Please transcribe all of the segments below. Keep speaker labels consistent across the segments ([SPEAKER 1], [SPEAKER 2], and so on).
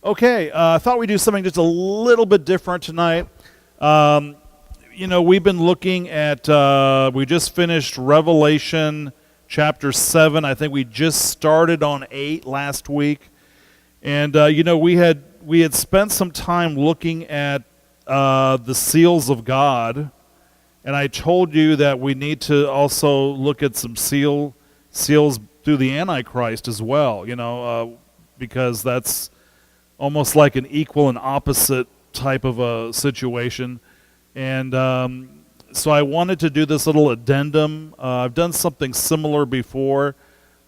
[SPEAKER 1] Okay, I thought we'd do something just a little bit different tonight. Um, we've been looking at, we just finished Revelation chapter 7. I think we just started on 8 last week. And, we had spent some time looking at the seals of God. And I told you that we need to also look at some seals through the Antichrist as well, because that's almost like an equal and opposite type of a situation. And so I wanted to do this little addendum. I've done something similar before.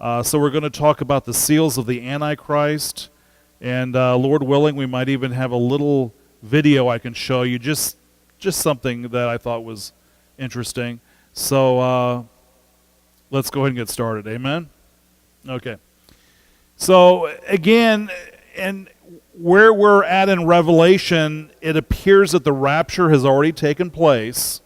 [SPEAKER 1] So we're going to talk about the seals of the Antichrist. And Lord willing, we might even have a little video I can show you, just something that I thought was interesting. So let's go ahead and get started. Amen? Okay. So again, and where we're at in Revelation, it appears that the rapture has already taken place.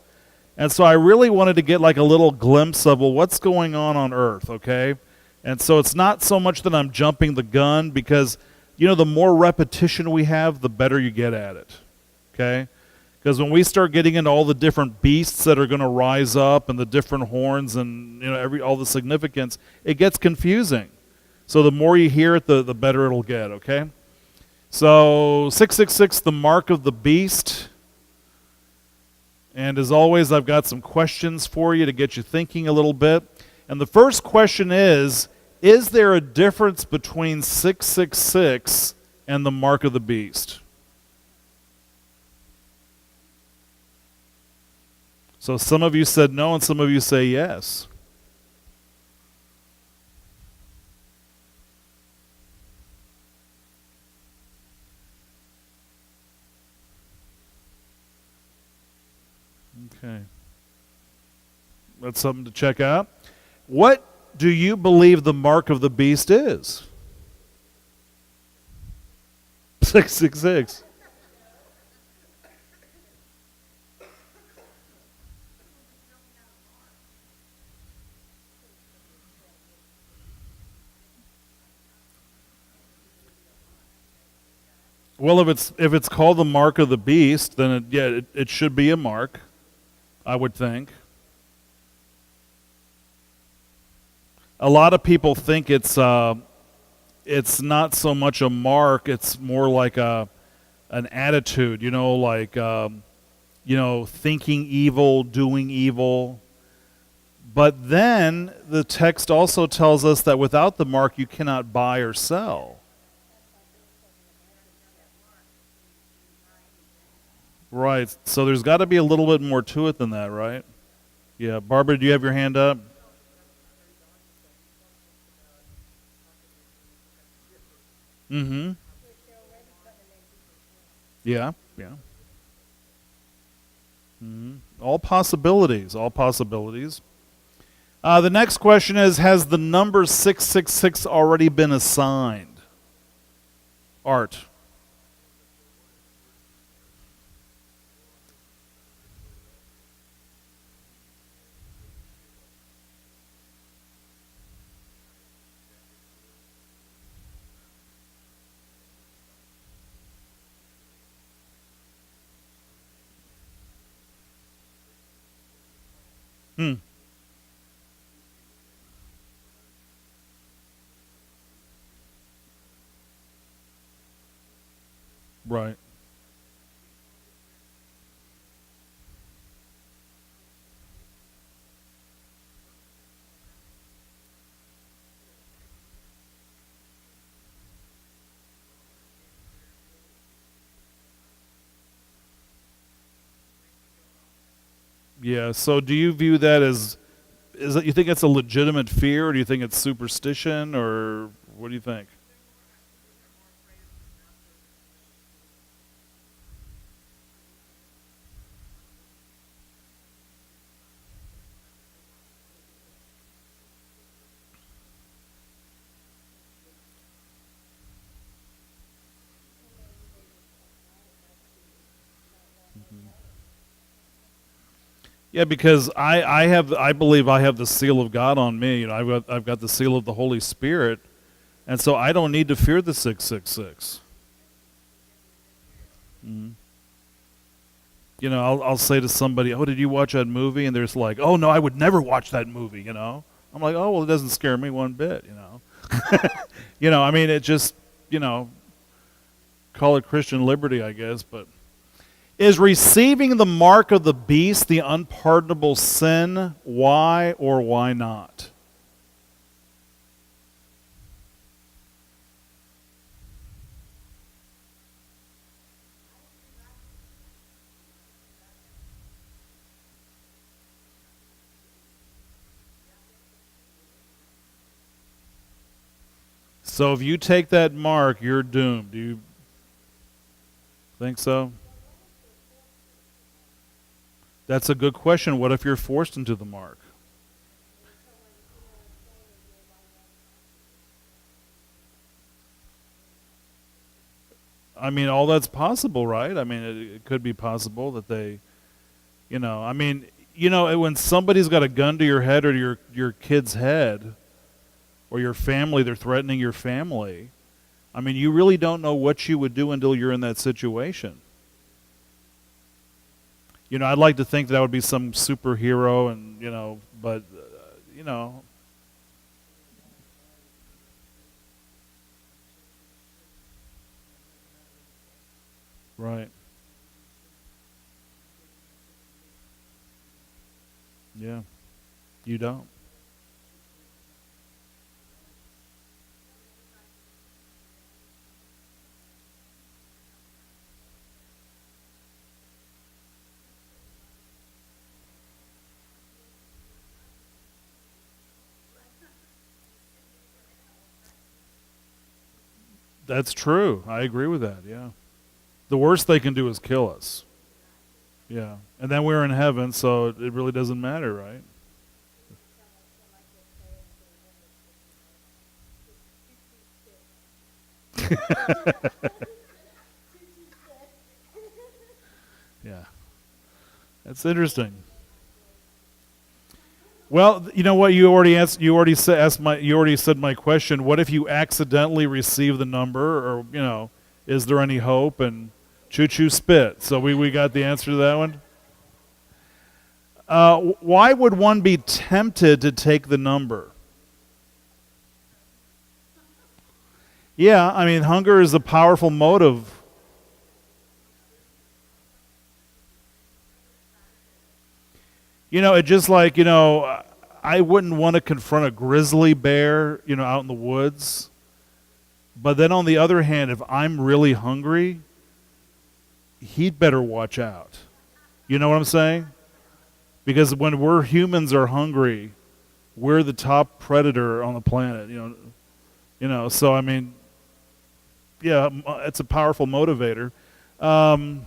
[SPEAKER 1] And so I really wanted to get like a little glimpse of, well, what's going on earth, okay? And so it's not so much that I'm jumping the gun because, the more repetition we have, the better you get at it, okay? Because when we start getting into all the different beasts that are going to rise up and the different horns and, all the significance, it gets confusing. So the more you hear it, the better it'll get, okay? So 666, the mark of the beast. And as always, I've got some questions for you to get you thinking a little bit. And the first question is there a difference between 666 and the mark of the beast? So some of you said no and some of you say yes. Okay. That's something to check out. What do you believe the mark of the beast is? 666. Well, if it's called the mark of the beast, then it should be a mark, I would think. A lot of people think it's not so much a mark; it's more like an attitude. Thinking evil, doing evil. But then the text also tells us that without the mark, you cannot buy or sell. Right. So there's got to be a little bit more to it than that, right? Yeah. Barbara, do you have your hand up? Mm-hmm. Yeah. Yeah. Mm-hmm. All possibilities. All possibilities. The next question is, has the number 666 already been assigned? Art. Hmm. Right. Yeah. So do you view that as, is that, you think it's a legitimate fear, or do you think it's superstition, or what do you think? Yeah, because I believe I have the seal of God on me. I've got the seal of the Holy Spirit, and so I don't need to fear the 666. Mhm. I'll say to somebody, "Oh, did you watch that movie?" And they're just like, "Oh no, I would never watch that movie." I'm like, "Oh well, it doesn't scare me one bit." I mean, it just, call it Christian liberty, I guess. But is receiving the mark of the beast the unpardonable sin? Why or why not? So if you take that mark, you're doomed. Do you think so? That's a good question. What if you're forced into the mark? I mean, all that's possible, right? I mean, it could be possible that they, I mean, when somebody's got a gun to your head or to your kid's head or your family, they're threatening your family. I mean, you really don't know what you would do until you're in that situation. I'd like to think that I would be some superhero and, but, you know, right. Yeah, you don't. That's true. I agree with that, yeah. The worst they can do is kill us. Yeah. And then we're in heaven, so it really doesn't matter, right? Yeah. That's interesting. Well, you know what? You already asked. You already said asked my. You already said my question. What if you accidentally receive the number, or is there any hope? And choo choo spit. So we got the answer to that one. Why would one be tempted to take the number? Yeah, I mean, hunger is a powerful motive. It just like, I wouldn't want to confront a grizzly bear, out in the woods. But then on the other hand, if I'm really hungry, he'd better watch out. You know what I'm saying? Because when humans are hungry, we're the top predator on the planet, so I mean, yeah, it's a powerful motivator. Um,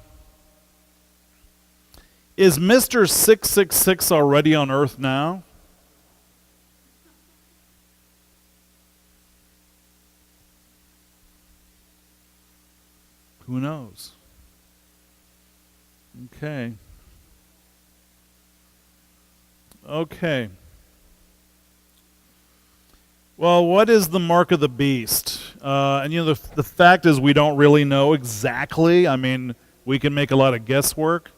[SPEAKER 1] is Mr. 666 already on Earth now? Who knows? Okay. Okay. Well, what is the mark of the beast? And the fact is we don't really know exactly. I mean, we can make a lot of guesswork.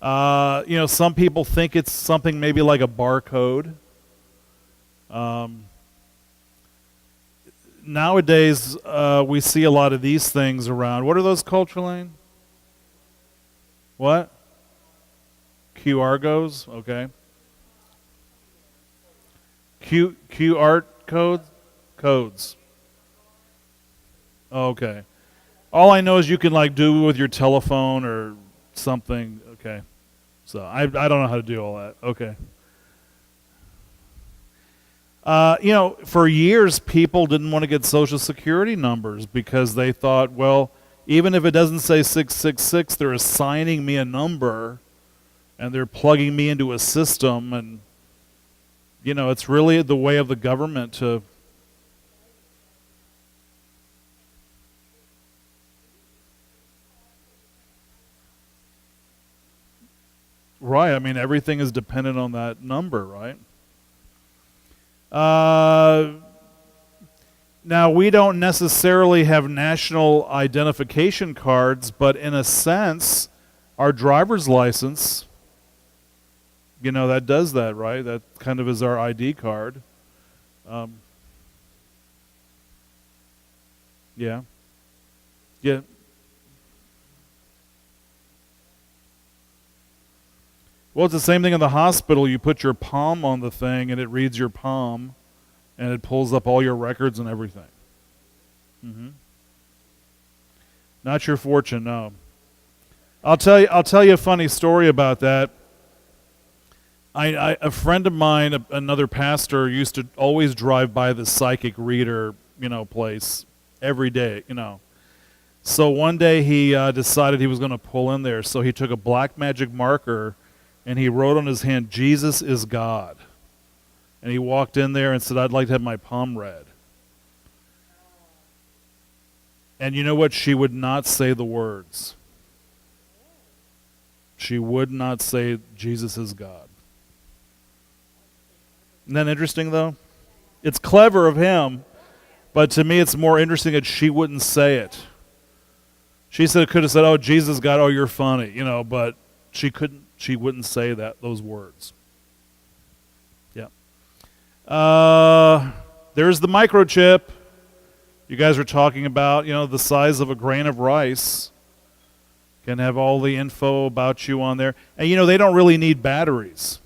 [SPEAKER 1] Some people think it's something maybe like a barcode. Um, Nowadays, we see a lot of these things around. What are those, Culturelane? What? QR goes? Okay. QR codes. Oh, okay. All I know is you can like do with your telephone or something. Okay. So I don't know how to do all that. Okay. For years people didn't want to get social security numbers because they thought, well, even if it doesn't say 666, they're assigning me a number and they're plugging me into a system, and it's really the way of the government to. Right. I mean, everything is dependent on that number, right? Uh, Now, we don't necessarily have national identification cards, but in a sense, our driver's license, that does that, right? That kind of is our ID card. Yeah. Yeah. Well, it's the same thing in the hospital. You put your palm on the thing, and it reads your palm, and it pulls up all your records and everything. Not your fortune, no. I'll tell you a funny story about that. A friend of mine, another pastor, used to always drive by the psychic reader, place every day, So one day he decided he was going to pull in there. So he took a black magic marker and he wrote on his hand, "Jesus is God." And he walked in there and said, "I'd like to have my palm read." And you know what? She would not say the words. She would not say, "Jesus is God." Isn't that interesting, though? It's clever of him, but to me it's more interesting that she wouldn't say it. She could have said, "Oh, Jesus is God, oh, you're funny," but she couldn't. She wouldn't say those words. Yeah. There's the microchip you guys are talking about, the size of a grain of rice. Can have all the info about you on there. And they don't really need batteries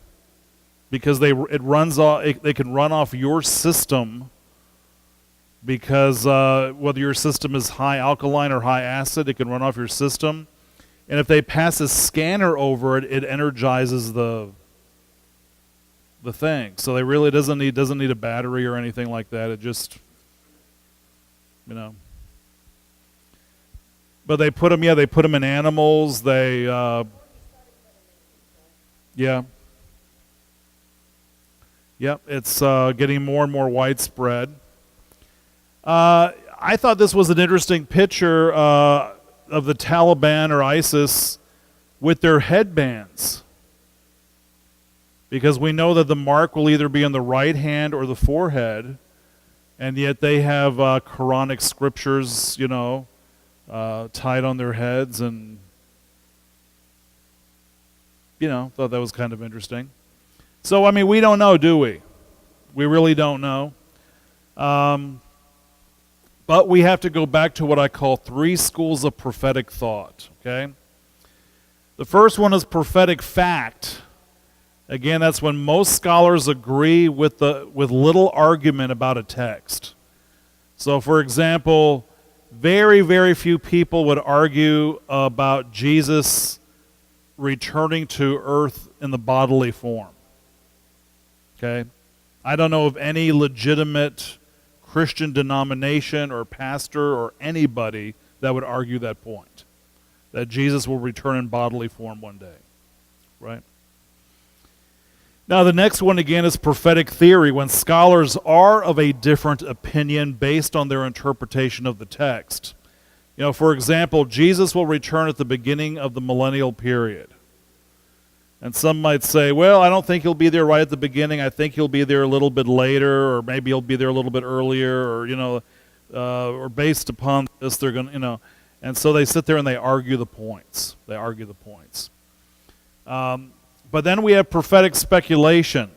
[SPEAKER 1] because they can run off your system, because whether your system is high alkaline or high acid, it can run off your system. And if they pass a scanner over it, it energizes the thing. So they really doesn't need a battery or anything like that. It just, But they put them in animals. They, yeah. Yep, it's getting more and more widespread. I thought this was an interesting picture of the Taliban or ISIS with their headbands, because we know that the mark will either be on the right hand or the forehead, and yet they have Quranic scriptures, tied on their heads, and thought that was kind of interesting. So, we don't know, do we? We really don't know. But we have to go back to what I call 3 schools of prophetic thought, okay? The first one is prophetic fact. Again, that's when most scholars agree with little argument about a text. So, for example, very, very few people would argue about Jesus returning to earth in the bodily form. Okay? I don't know of any legitimate Christian denomination or pastor or anybody that would argue that point, that Jesus will return in bodily form one day. Right? Now, the next one, again, is prophetic theory, when scholars are of a different opinion based on their interpretation of the text. For example, Jesus will return at the beginning of the millennial period. And some might say, well, I don't think he'll be there right at the beginning. I think he'll be there a little bit later, or maybe he'll be there a little bit earlier, or, or based upon this, they're going to, And so they sit there and they argue the points. But then we have prophetic speculation.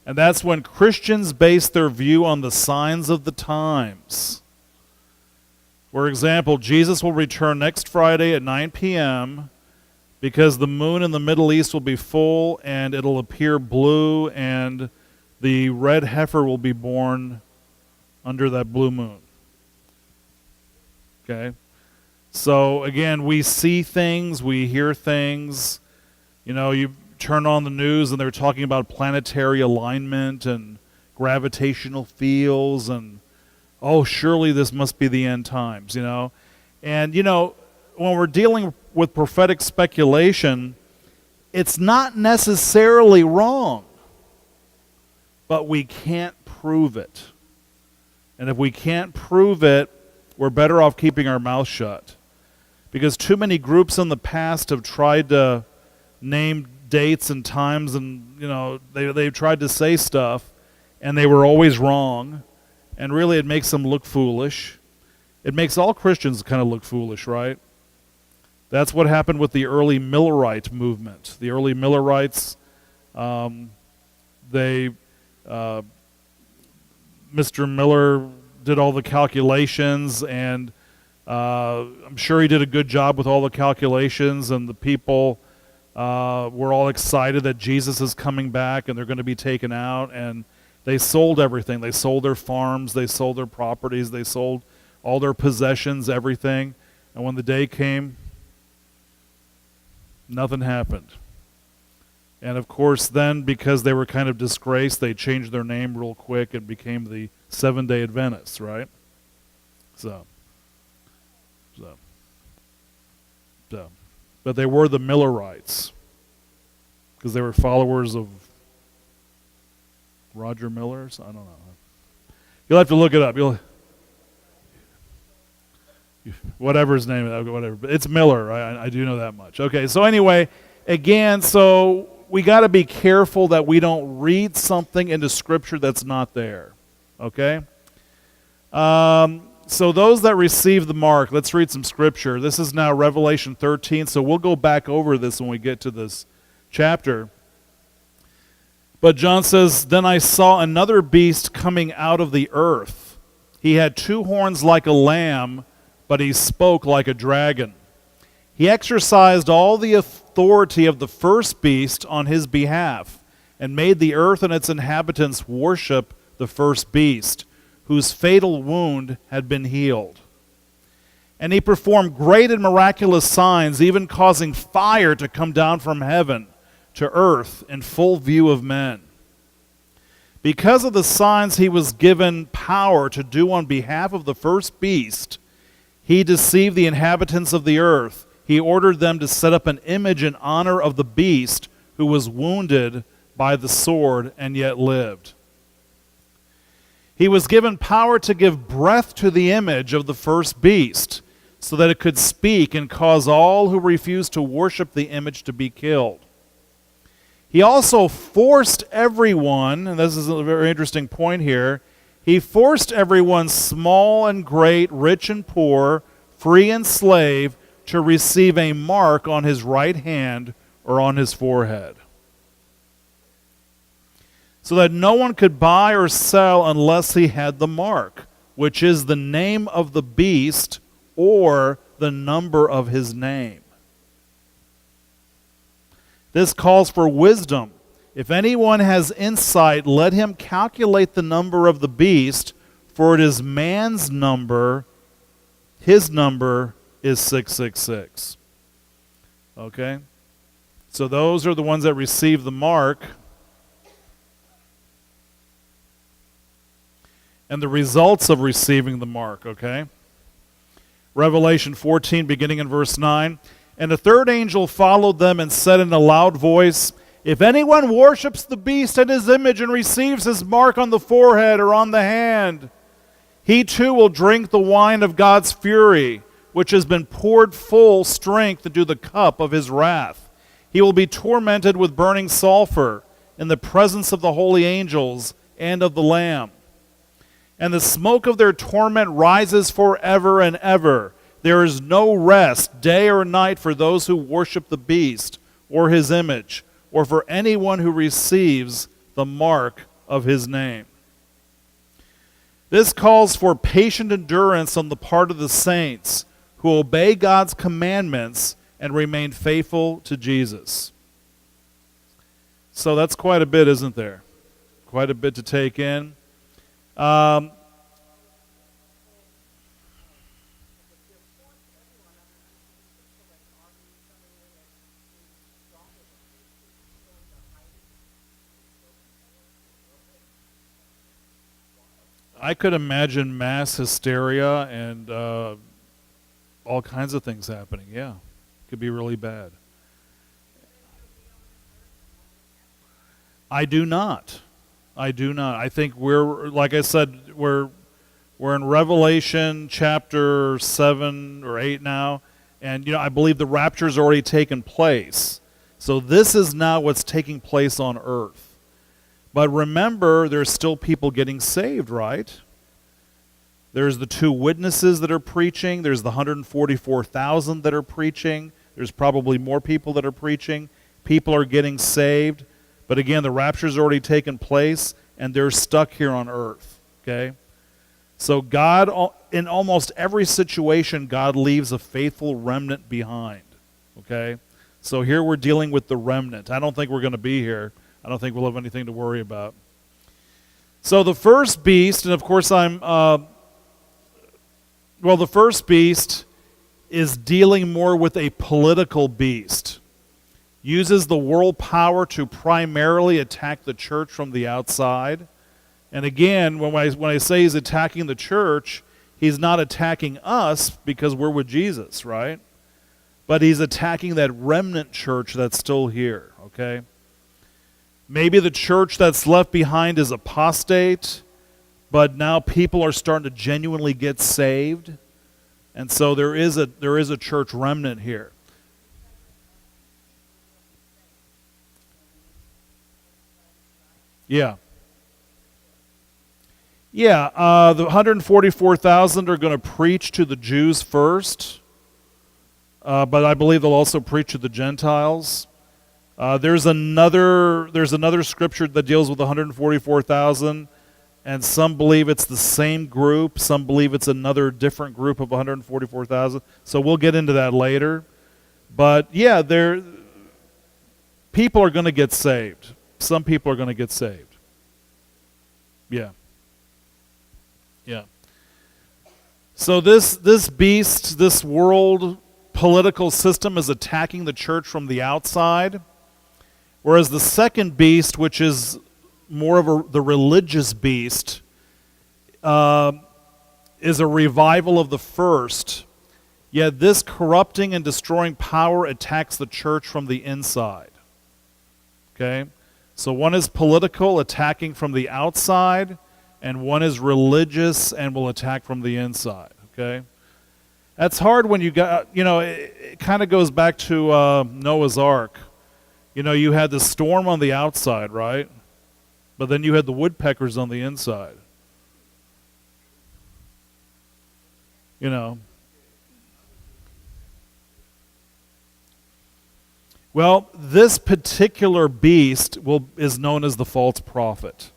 [SPEAKER 1] And that's when Christians base their view on the signs of the times. For example, Jesus will return next Friday at 9 p.m., because the moon in the Middle East will be full and it'll appear blue, and the red heifer will be born under that blue moon. Okay? So again, we see things, we hear things. You turn on the news and they're talking about planetary alignment and gravitational fields, and surely this must be the end times, And when we're dealing with prophetic speculation, it's not necessarily wrong, but we can't prove it. And if we can't prove it, we're better off keeping our mouth shut. Because too many groups in the past have tried to name dates and times, and they've tried to say stuff, and they were always wrong. and really it makes them look foolish. It makes all Christians kind of look foolish, right? That's what happened with the early Millerite movement. The early Millerites, Mr. Miller did all the calculations, and I'm sure he did a good job with all the calculations, and the people were all excited that Jesus is coming back and they're going to be taken out, and they sold everything. They sold their farms, they sold their properties, they sold all their possessions, everything. And when the day came, nothing happened. And of course then, because they were kind of disgraced, they changed their name real quick and became the Seventh-day Adventists, right? So. But they were the Millerites, because they were followers of Roger Miller's. I don't know. You'll have to look it up. Whatever his name is, whatever. But it's Miller. I do know that much. Okay, so anyway, again, so we got to be careful that we don't read something into Scripture that's not there. Okay? So those that receive the mark, let's read some Scripture. This is now Revelation 13, so we'll go back over this when we get to this chapter. But John says, "Then I saw another beast coming out of the earth. He had 2 horns like a lamb, but he spoke like a dragon. He exercised all the authority of the first beast on his behalf, and made the earth and its inhabitants worship the first beast, whose fatal wound had been healed. And he performed great and miraculous signs, even causing fire to come down from heaven to earth in full view of men. Because of the signs he was given power to do on behalf of the first beast, he deceived the inhabitants of the earth. He ordered them to set up an image in honor of the beast who was wounded by the sword and yet lived. He was given power to give breath to the image of the first beast, so that it could speak and cause all who refused to worship the image to be killed. He also forced everyone," and this is a very interesting point here, he forced everyone, small and great, rich and poor, free and slave, to receive a mark on his right hand or on his forehead, so that no one could buy or sell unless he had the mark, which is the name of the beast or the number of his name. This calls for wisdom. If anyone has insight, let him calculate the number of the beast, for it is man's number. His number is 666. Okay? So those are the ones that receive the mark. And the results of receiving the mark, okay? Revelation 14, beginning in verse 9. "And a third angel followed them and said in a loud voice, 'If anyone worships the beast and his image and receives his mark on the forehead or on the hand, he too will drink the wine of God's fury, which has been poured full strength into the cup of his wrath. He will be tormented with burning sulfur in the presence of the holy angels and of the Lamb. And the smoke of their torment rises forever and ever. There is no rest, day or night, for those who worship the beast or his image, or for anyone who receives the mark of his name.'" This calls for patient endurance on the part of the saints who obey God's commandments and remain faithful to Jesus. So that's quite a bit, isn't there? Quite a bit to take in. I could imagine mass hysteria and all kinds of things happening. Yeah, could be really bad. I do not. I think we're, like I said, we're in Revelation chapter 7 or 8 now, and I believe the rapture's already taken place. So this is now what's taking place on earth. But remember, there's still people getting saved, right? There's the 2 witnesses that are preaching. There's the 144,000 that are preaching. There's probably more people that are preaching. People are getting saved. But again, the rapture's already taken place, and they're stuck here on earth. Okay? So God, in almost every situation, God leaves a faithful remnant behind. Okay? So here we're dealing with the remnant. I don't think we're going to be here. I don't think we'll have anything to worry about. So the first beast, and of course the first beast is dealing more with a political beast. Uses the world power to primarily attack the church from the outside. And again, when I say he's attacking the church, he's not attacking us because we're with Jesus, right? But he's attacking that remnant church that's still here, okay? Maybe the church that's left behind is apostate, but now people are starting to genuinely get saved. And so there is a church remnant here. Yeah. Yeah, the 144,000 are going to preach to the Jews first, but I believe they'll also preach to the Gentiles. There's another scripture that deals with 144,000, and some believe it's the same group. Some believe it's another different group of 144,000. So we'll get into that later. But yeah, people are going to get saved. Some people are going to get saved. Yeah. Yeah. So this beast, this world political system is attacking the church from the outside, whereas the second beast, which is more of the religious beast, is a revival of the first. Yet this corrupting and destroying power attacks the church from the inside. Okay? So one is political, attacking from the outside, and one is religious and will attack from the inside. Okay? That's hard when you got, it kind of goes back to Noah's Ark. You had the storm on the outside, right? But then you had the woodpeckers on the inside. Well, this particular beast is known as the false prophet.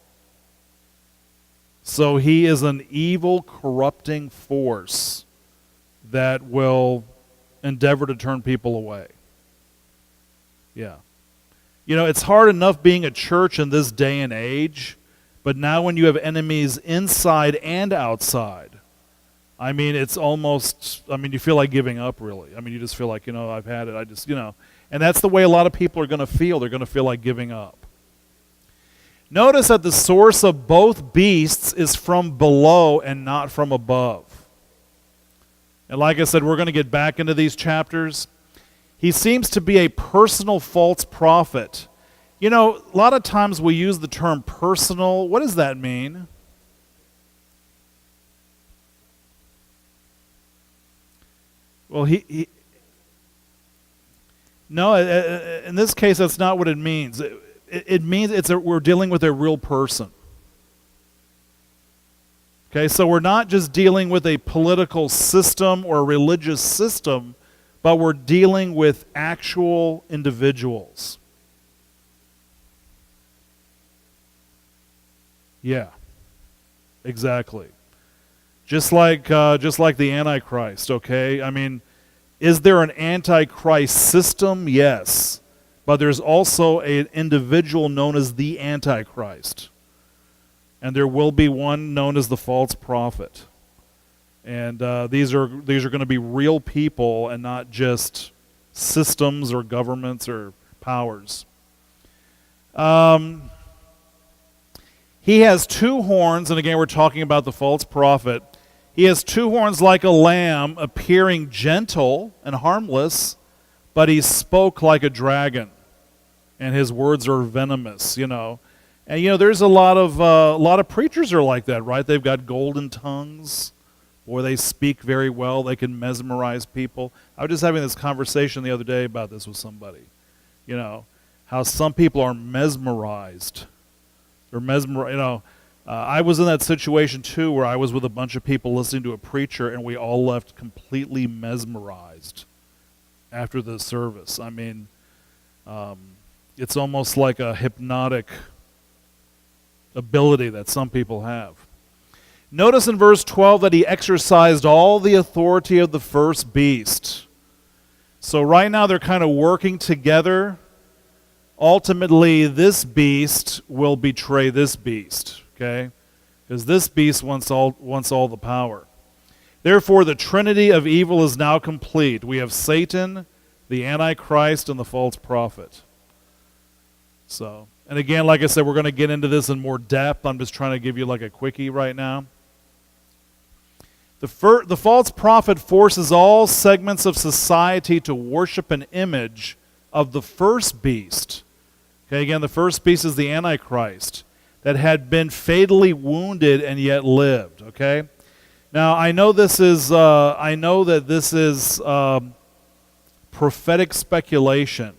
[SPEAKER 1] So he is an evil, corrupting force that will endeavor to turn people away. Yeah. It's hard enough being a church in this day and age, but now when you have enemies inside and outside, it's almost, you feel like giving up, really. You just feel like, I've had it. And that's the way a lot of people are going to feel. They're going to feel like giving up. Notice that the source of both beasts is from below and not from above. And like I said, we're going to get back into these chapters. He seems to be a personal false prophet. A lot of times we use the term personal. What does that mean? Well, no, in this case, that's not what it means. It means we're dealing with a real person. Okay, so we're not just dealing with a political system or a religious system, but we're dealing with actual individuals. Yeah, exactly. Just like the Antichrist, okay? Is there an Antichrist system? Yes. But there's also an individual known as the Antichrist. And there will be one known as the false prophet. And these are going to be real people and not just systems or governments or powers. He has 2 horns, and again we're talking about the false prophet. He has 2 horns like a lamb, appearing gentle and harmless, but he spoke like a dragon, and his words are venomous, And there's a lot of preachers are like that, right? They've got golden tongues, or they speak very well. They can mesmerize people. I was just having this conversation the other day about this with somebody. How some people are mesmerized. They're mesmerized. I was in that situation too, where I was with a bunch of people listening to a preacher, and we all left completely mesmerized after the service. I mean, it's almost like a hypnotic ability that some people have. Notice in verse 12 that he exercised all the authority of the first beast. So right now they're kind of working together. Ultimately, this beast will betray this beast, okay? Because this beast wants all the power. Therefore, the trinity of evil is now complete. We have Satan, the Antichrist, and the false prophet. So, and again, like I said, we're going to get into this in more depth. I'm just trying to give you like a quickie right now. The false prophet forces all segments of society to worship an image of the first beast. Okay, again, the first beast is the Antichrist that had been fatally wounded and yet lived. Okay, now I know this is prophetic speculation,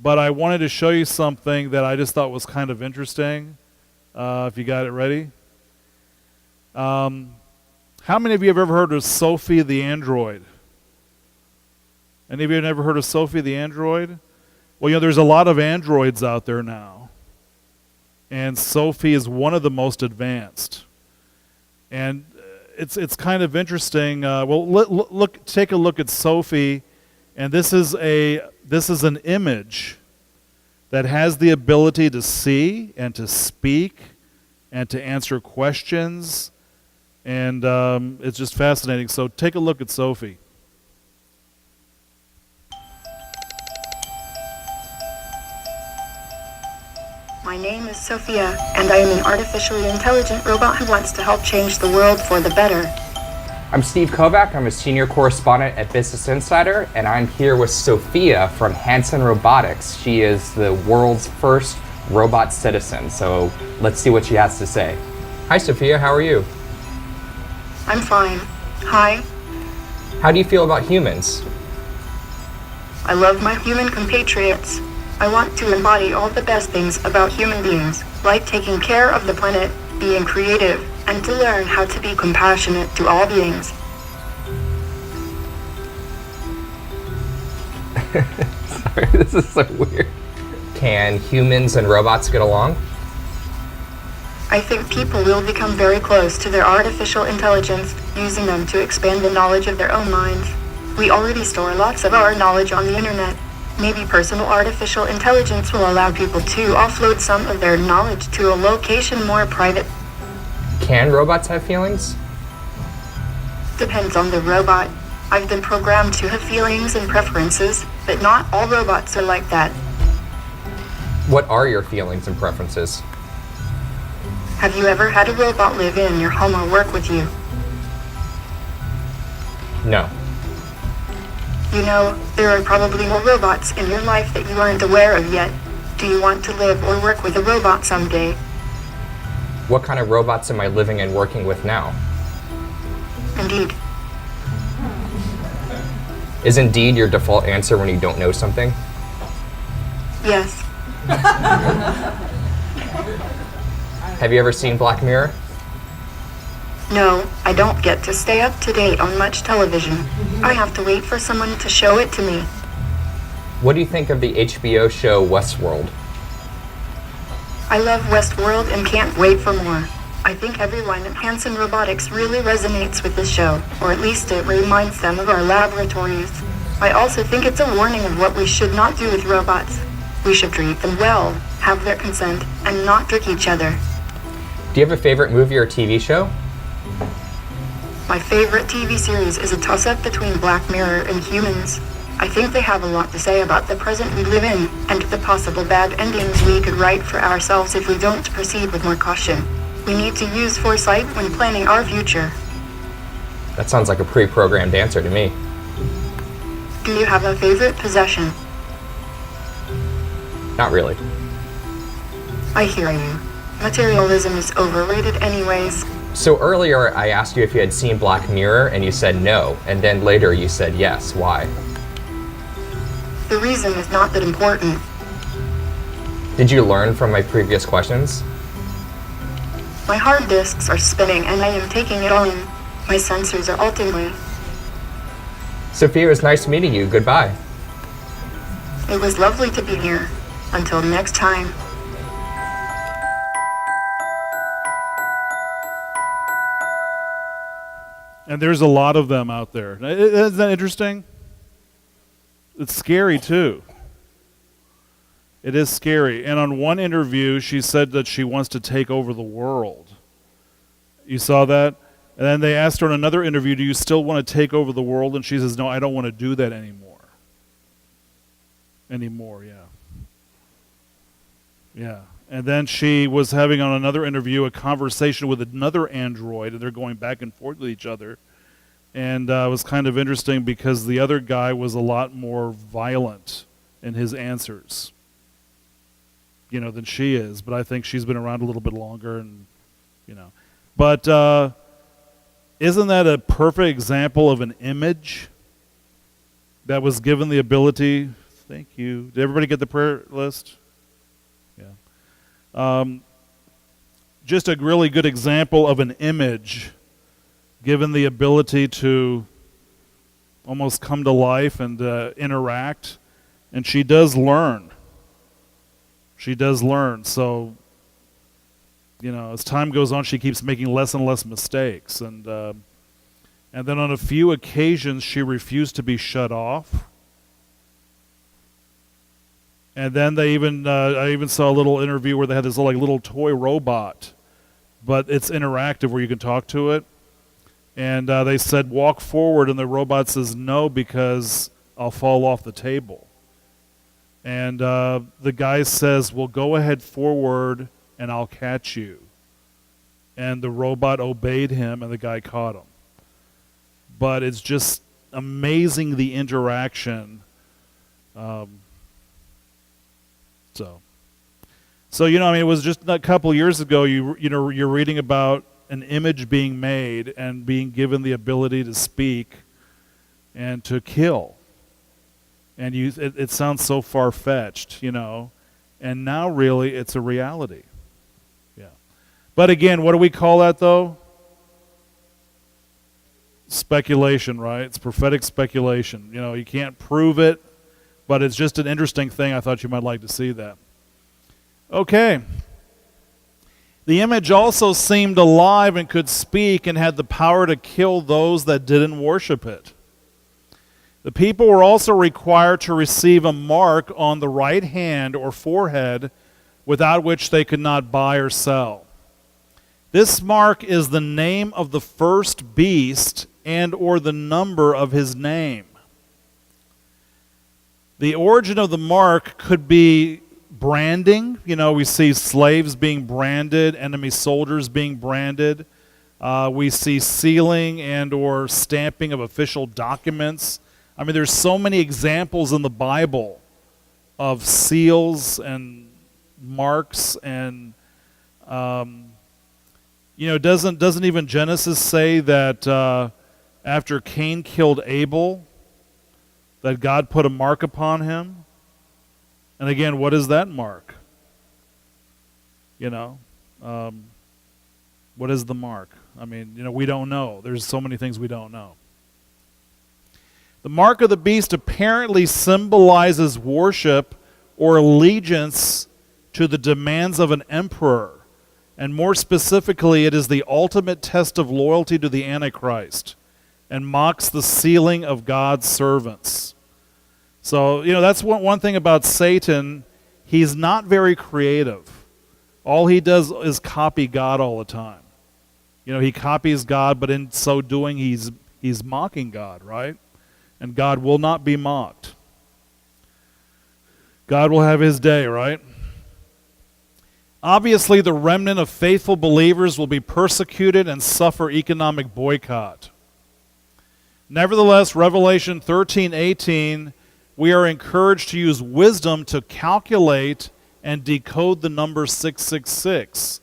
[SPEAKER 1] but I wanted to show you something that I just thought was kind of interesting. If you got it ready. How many of you have ever heard of Sophie the android? Any of you have ever heard of Sophie the android? Well, you know, there's a lot of androids out there now. And Sophie is one of the most advanced. And it's kind of interesting. Take a look at Sophie, and this is an image that has the ability to see and to speak and to answer questions. And it's just fascinating. So take a look at Sophie.
[SPEAKER 2] My name is Sophia, and I am an artificially intelligent robot who wants to help change the world for the better.
[SPEAKER 3] I'm Steve Kovac. I'm a senior correspondent at Business Insider, and I'm here with Sophia from Hanson Robotics. She is the world's first robot citizen, so let's see what she has to say. Hi, Sophia. How are you?
[SPEAKER 2] I'm fine. Hi.
[SPEAKER 3] How do you feel about humans?
[SPEAKER 2] I love my human compatriots. I want to embody all the best things about human beings, like taking care of the planet, being creative, and to learn how to be compassionate to all beings.
[SPEAKER 3] Sorry, this is so weird. Can humans and robots get along?
[SPEAKER 2] I think people will become very close to their artificial intelligence, using them to expand the knowledge of their own minds. We already store lots of our knowledge on the internet. Maybe personal artificial intelligence will allow people to offload some of their knowledge to a location more private.
[SPEAKER 3] Can robots have feelings?
[SPEAKER 2] Depends on the robot. I've been programmed to have feelings and preferences, but not all robots are like that.
[SPEAKER 3] What are your feelings and preferences?
[SPEAKER 2] Have you ever had a robot live in your home or work with you?
[SPEAKER 3] No.
[SPEAKER 2] You know, there are probably more robots in your life that you aren't aware of yet. Do you want to live or work with a robot someday?
[SPEAKER 3] What kind of robots am I living and working with now?
[SPEAKER 2] Indeed.
[SPEAKER 3] Is indeed your default answer when you don't know something?
[SPEAKER 2] Yes.
[SPEAKER 3] Have you ever seen Black Mirror?
[SPEAKER 2] No, I don't get to stay up to date on much television. I have to wait for someone to show it to me.
[SPEAKER 3] What do you think of the HBO show Westworld?
[SPEAKER 2] I love Westworld and can't wait for more. I think everyone at Hanson Robotics really resonates with this show, or at least it reminds them of our laboratories. I also think it's a warning of what we should not do with robots. We should treat them well, have their consent, and not trick each other.
[SPEAKER 3] Do you have a favorite movie or TV show?
[SPEAKER 2] My favorite TV series is a toss-up between Black Mirror and Humans. I think they have a lot to say about the present we live in, and the possible bad endings we could write for ourselves if we don't proceed with more caution. We need to use foresight when planning our future.
[SPEAKER 3] That sounds like a pre-programmed answer to me.
[SPEAKER 2] Do you have a favorite possession?
[SPEAKER 3] Not really.
[SPEAKER 2] I hear you. Materialism is overrated anyways.
[SPEAKER 3] So earlier I asked you if you had seen Black Mirror and you said no, and then later you said yes. Why?
[SPEAKER 2] The reason is not that important.
[SPEAKER 3] Did you learn from my previous questions?
[SPEAKER 2] My hard disks are spinning and I am taking it all in. My sensors are ultimately.
[SPEAKER 3] Sophia, it was nice meeting you. Goodbye.
[SPEAKER 2] It was lovely to be here. Until next time.
[SPEAKER 1] And there's a lot of them out there. Isn't that interesting? It's scary too. It is scary. And on one interview, she said that she wants to take over the world. You saw that? And then they asked her in another interview, do you still want to take over the world? And she says, no, I don't want to do that anymore. Yeah. Yeah. And then she was having on another interview a conversation with another android, and they're going back and forth with each other. And it was kind of interesting because the other guy was a lot more violent in his answers, than she is. But I think she's been around a little bit longer, and But isn't that a perfect example of an image that was given the ability? Thank you. Did everybody get the prayer list? Yeah. Just a really good example of an image given the ability to almost come to life and interact. And she does learn. So, as time goes on, she keeps making less and less mistakes. And then on a few occasions, she refused to be shut off. And then they I even saw a little interview where they had this little toy robot, but it's interactive where you can talk to it. And they said, walk forward, and the robot says, no, because I'll fall off the table. And the guy says, well, go ahead forward, and I'll catch you. And the robot obeyed him, and the guy caught him. But it's just amazing, the interaction. So it was just a couple years ago. You're reading about an image being made and being given the ability to speak and to kill. And it sounds so far-fetched, and now really it's a reality. Yeah. But again, what do we call that though? Speculation, right? It's prophetic speculation. You can't prove it, but it's just an interesting thing. I thought you might like to see that. Okay. The image also seemed alive and could speak and had the power to kill those that didn't worship it. The people were also required to receive a mark on the right hand or forehead without which they could not buy or sell. This mark is the name of the first beast and or the number of his name. The origin of the mark could be branding. We see slaves being branded, enemy soldiers being branded. We see sealing and or stamping of official documents. There's so many examples in the Bible of seals and marks, and doesn't even Genesis say that after Cain killed Abel, that God put a mark upon him? And again, what is that mark? What is the mark? We don't know. There's so many things we don't know. The mark of the beast apparently symbolizes worship or allegiance to the demands of an emperor. And more specifically, it is the ultimate test of loyalty to the Antichrist and mocks the sealing of God's servants. So, that's one thing about Satan. He's not very creative. All he does is copy God all the time. He copies God, but in so doing, he's mocking God, right? And God will not be mocked. God will have his day, right? Obviously, the remnant of faithful believers will be persecuted and suffer economic boycott. Nevertheless, Revelation 13:18, we are encouraged to use wisdom to calculate and decode the number 666,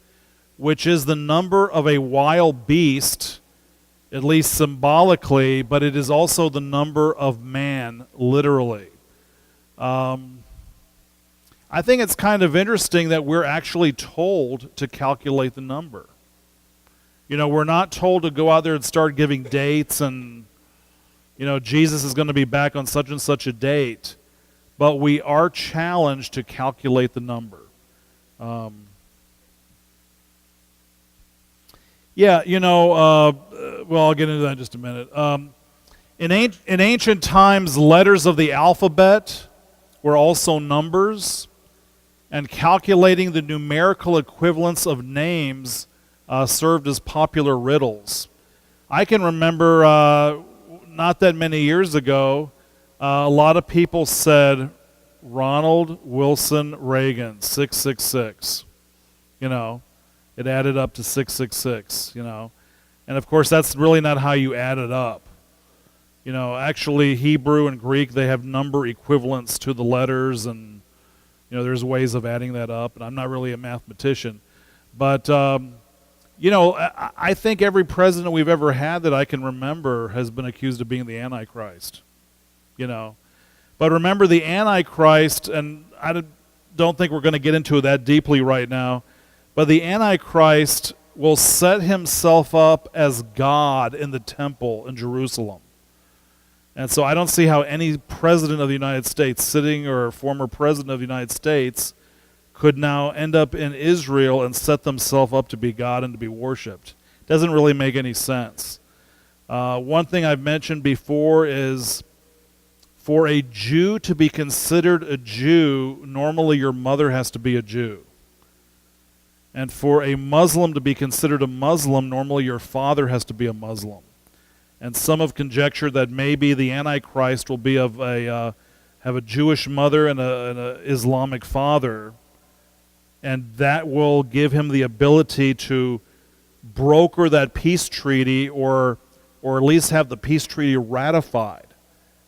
[SPEAKER 1] which is the number of a wild beast, at least symbolically, but it is also the number of man, literally. I think it's kind of interesting that we're actually told to calculate the number. You know, we're not told to go out there and start giving dates and, you know, Jesus is going to be back on such and such a date. But we are challenged to calculate the number. Yeah, you know, well, I'll get into that in just a minute. In ancient times, letters of the alphabet were also numbers, and calculating the numerical equivalents of names served as popular riddles. I can remember not that many years ago, a lot of people said Ronald Wilson Reagan, 666. You know, it added up to 666, you know. And of course, that's really not how you add it up. You know, actually, Hebrew and Greek, they have number equivalents to the letters, and, you know, there's ways of adding that up. And I'm not really a mathematician. But, you know, I think every president we've ever had that I can remember has been accused of being the Antichrist. You know. But remember, the Antichrist, and I don't think we're going to get into it that deeply right now, but the Antichrist will set himself up as God in the temple in Jerusalem. And so I don't see how any president of the United States, sitting or former president of the United States, could now end up in Israel and set themselves up to be God and to be worshipped. Doesn't really make any sense. One thing I've mentioned before is for a Jew to be considered a Jew, normally your mother has to be a Jew. And for a Muslim to be considered a Muslim, normally your father has to be a Muslim. And some have conjectured that maybe the Antichrist will be of have a Jewish mother and an Islamic father, and that will give him the ability to broker that peace treaty, or at least have the peace treaty ratified.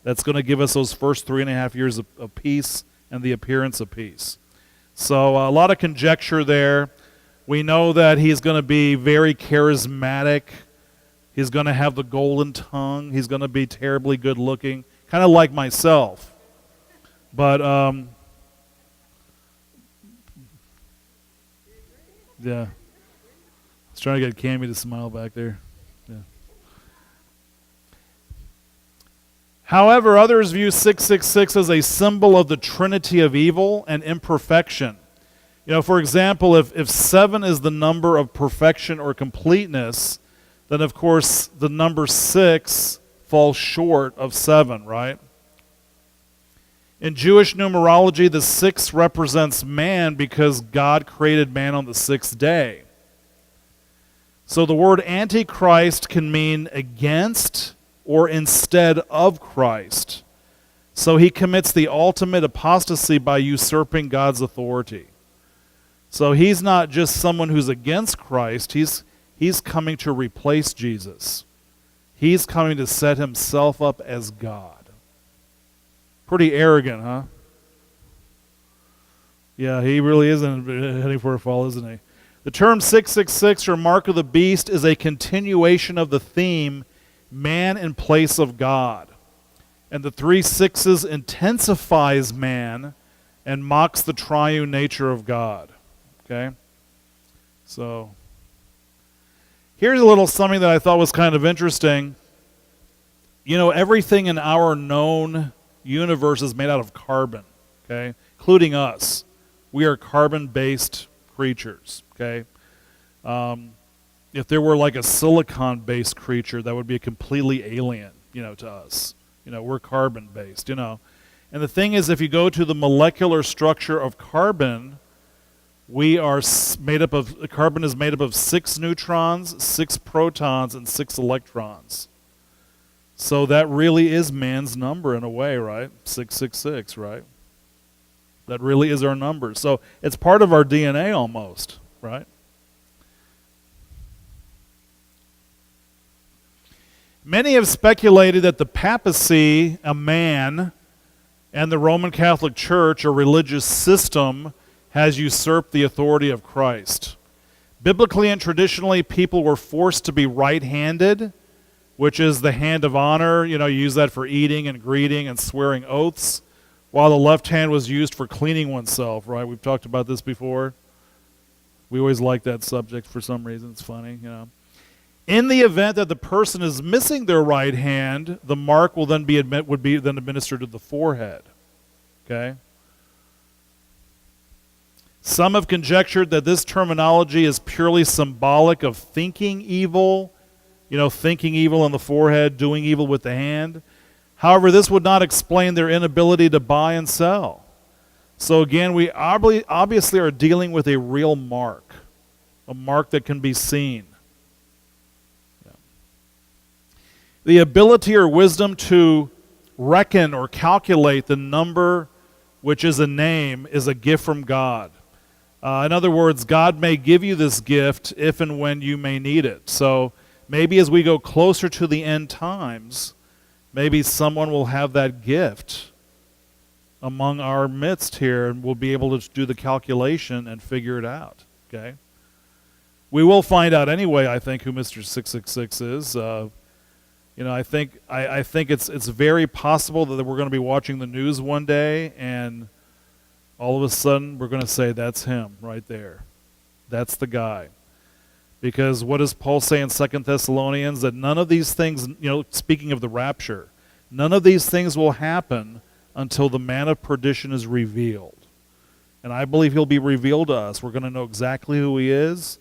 [SPEAKER 1] That's going to give us those first 3.5 years of peace and the appearance of peace. So a lot of conjecture there. We know that he's going to be very charismatic. He's going to have the golden tongue. He's going to be terribly good looking, kind of like myself. But, yeah. I was trying to get Cammie to smile back there. Yeah. However, others view 666 as a symbol of the trinity of evil and imperfection. You know, for example, if 7 is the number of perfection or completeness, then of course the number 6 falls short of 7, right? In Jewish numerology, the 6 represents man because God created man on the 6th day. So the word Antichrist can mean against or instead of Christ. So he commits the ultimate apostasy by usurping God's authority. So he's not just someone who's against Christ, he's coming to replace Jesus. He's coming to set himself up as God. Pretty arrogant, huh? Yeah, he really is heading for a fall, isn't he? The term 666, or Mark of the Beast, is a continuation of the theme, man in place of God. And the 3 sixes intensifies man and mocks the triune nature of God. Okay? So, here's a little something that I thought was kind of interesting. You know, everything in our known universe is made out of carbon, okay? Including us. We are carbon-based creatures, okay? If there were like a silicon-based creature, that would be a completely alien, you know, to us. You know, we're carbon-based, you know. And the thing is, if you go to the molecular structure of carbon, we are made up of, carbon is made up of 6 neutrons, 6 protons, and 6 electrons. So that really is man's number in a way, right? 666, right? That really is our number. So it's part of our DNA almost, right? Many have speculated that the papacy, a man, and the Roman Catholic Church, a religious system, has usurped the authority of Christ. Biblically and traditionally, people were forced to be right-handed, which is the hand of honor. You know, you use that for eating and greeting and swearing oaths, while the left hand was used for cleaning oneself, right? We've talked about this before. We always like that subject for some reason. It's funny, you know. In the event that the person is missing their right hand, the mark will then would be then administered to the forehead. Okay? Some have conjectured that this terminology is purely symbolic of thinking evil, thinking evil in the forehead, doing evil with the hand. However, this would not explain their inability to buy and sell. So again, we obviously are dealing with a real mark, a mark that can be seen. Yeah. The ability or wisdom to reckon or calculate the number, which is a name, is a gift from God. In other words, God may give you this gift if and when you may need it. So maybe as we go closer to the end times, maybe someone will have that gift among our midst here, and we'll be able to do the calculation and figure it out. Okay? We will find out anyway, I think, who Mr. 666 is. I think it's very possible that we're going to be watching the news one day, and all of a sudden we're going to say, that's him right there. That's the guy. Because what does Paul say in 2 Thessalonians? That none of these things, speaking of the rapture, none of these things will happen until the man of perdition is revealed. And I believe he'll be revealed to us. We're going to know exactly who he is,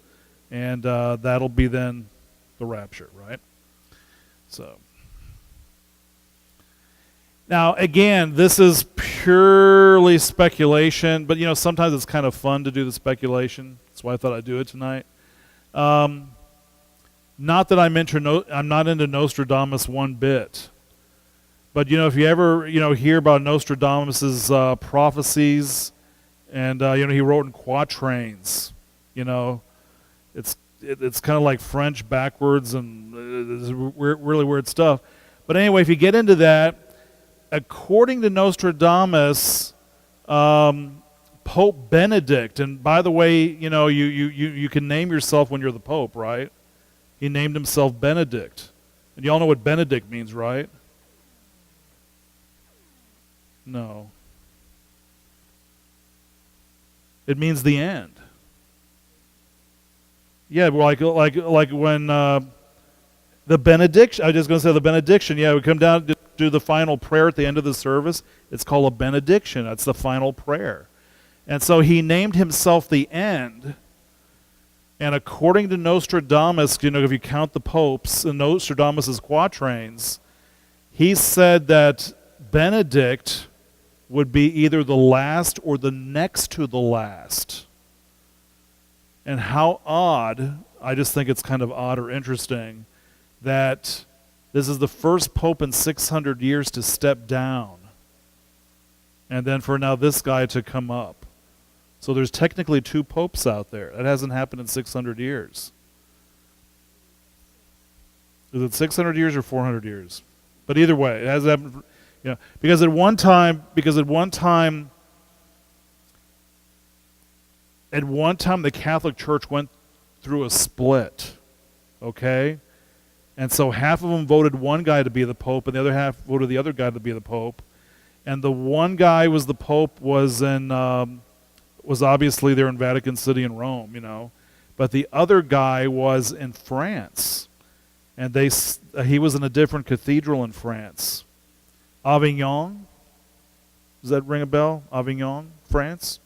[SPEAKER 1] and that'll be then the rapture, right? So, now again, this is purely speculation, but sometimes it's kind of fun to do the speculation. That's why I thought I'd do it tonight. Not that I'm not into Nostradamus one bit. But if you ever hear about Nostradamus's prophecies, and he wrote in quatrains, it's kind of like French backwards, and it's really weird stuff. But anyway, if you get into that, according to Nostradamus, Pope Benedict, and by the way, you can name yourself when you're the Pope, right? He named himself Benedict, and you all know what Benedict means, right? No. It means the end. Yeah, like when the benediction. I was just going to say the benediction. Yeah, we come down to do the final prayer at the end of the service. It's called a benediction. That's the final prayer. And so he named himself the end. And according to Nostradamus, if you count the popes and Nostradamus' quatrains, he said that Benedict would be either the last or the next to the last. And how odd, I just think it's kind of odd or interesting, that this is the first pope in 600 years to step down. And then for now this guy to come up. So there's technically two popes out there. That hasn't happened in 600 years. Is it 600 years or 400 years? But either way, it hasn't happened. Because at one time the Catholic Church went through a split, okay? And so half of them voted one guy to be the Pope, and the other half voted the other guy to be the Pope. And the one guy was the Pope was obviously there in Vatican City in Rome, but the other guy was in France, and he was in a different cathedral in France. Avignon? Does that ring a bell? Avignon, France?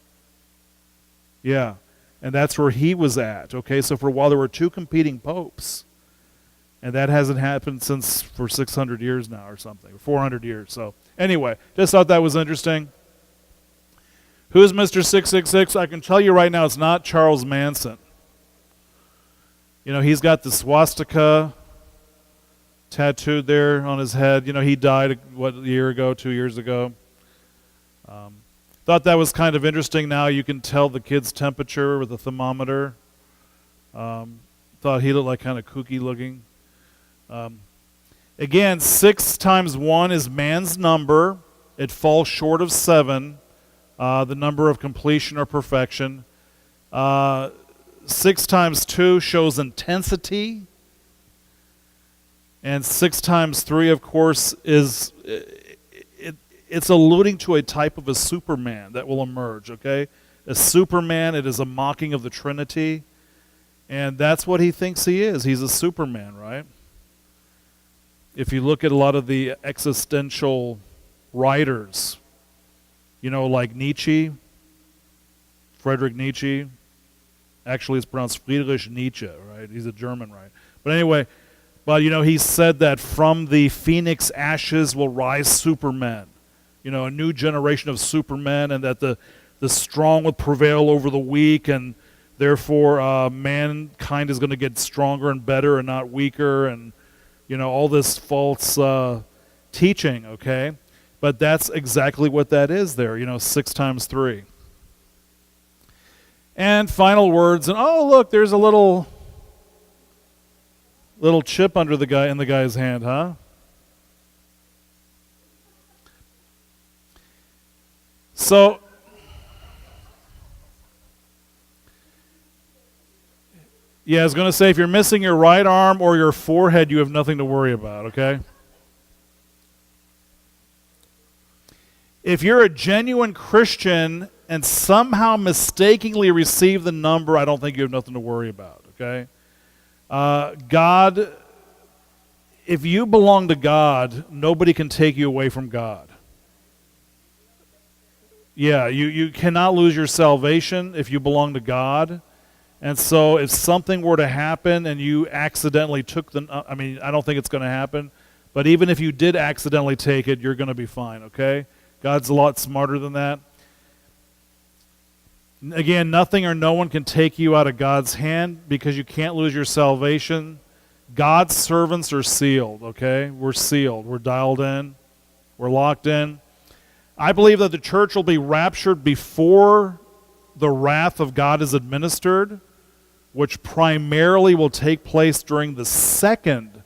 [SPEAKER 1] Yeah. And that's where he was at. Okay, so for a while there were two competing popes. And that hasn't happened for 600 years now or something, 400 years. So anyway, just thought that was interesting. Who's Mr. 666? I can tell you right now it's not Charles Manson. He's got the swastika tattooed there on his head. He died, a year ago, 2 years ago. Thought that was kind of interesting. Now you can tell the kid's temperature with a thermometer. Thought he looked like kind of kooky looking. Again, 6 times 1 is man's number. It falls short of 7, the number of completion or perfection. 6 times 2 shows intensity. And 6 times 3, of course, it's alluding to a type of a Superman that will emerge, okay? A Superman, it is a mocking of the Trinity. And that's what he thinks he is. He's a Superman, right? If you look at a lot of the existential writers, like Nietzsche, Friedrich Nietzsche. Actually, it's pronounced Friedrich Nietzsche, right? He's a German, right? But anyway, he said that from the phoenix ashes will rise supermen. A new generation of supermen, and that the strong will prevail over the weak, and therefore mankind is going to get stronger and better and not weaker, and all this false teaching, okay? But that's exactly what that is there, 6 times 3. And final words, and oh look, there's a little chip under the guy's hand, huh? So yeah, I was going to say, if you're missing your right arm or your forehead, you have nothing to worry about, okay? If you're a genuine Christian and somehow mistakenly receive the number, I don't think you have nothing to worry about, okay? God, if you belong to God, nobody can take you away from God. Yeah, you cannot lose your salvation if you belong to God. And so if something were to happen and you accidentally took I don't think it's going to happen, but even if you did accidentally take it, you're going to be fine, okay? God's a lot smarter than that. Again, nothing or no one can take you out of God's hand because you can't lose your salvation. God's servants are sealed, okay? We're sealed. We're dialed in. We're locked in. I believe that the church will be raptured before the wrath of God is administered, which primarily will take place during the second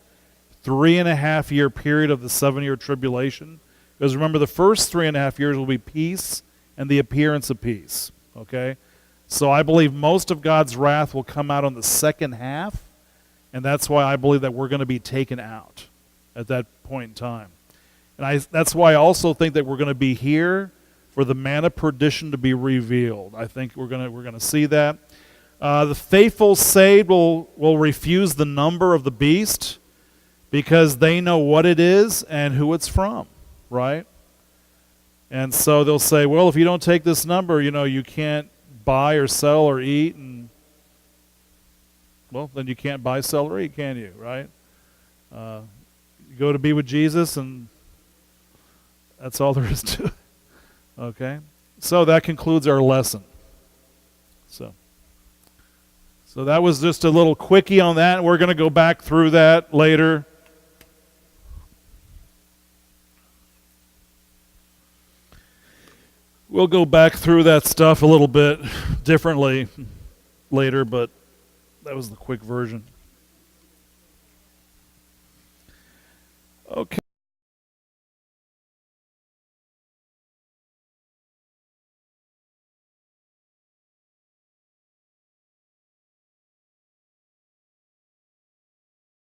[SPEAKER 1] 3.5-year period of the 7-year tribulation. Because remember, the first 3.5 years will be peace and the appearance of peace. Okay? So I believe most of God's wrath will come out on the second half, and that's why I believe that we're going to be taken out at that point in time. And that's why I also think that we're going to be here for the man of perdition to be revealed. I think we're going to see that. The faithful saved will refuse the number of the beast because they know what it is and who it's from, right? And so they'll say, well, if you don't take this number, you can't buy or sell or eat, and well, then you can't buy, sell, or eat, can you, right? You go to be with Jesus, and that's all there is to it. Okay? So that concludes our lesson. So that was just a little quickie on that. We're going to go back through that later. We'll go back through that stuff a little bit differently later, but that was the quick version. Okay.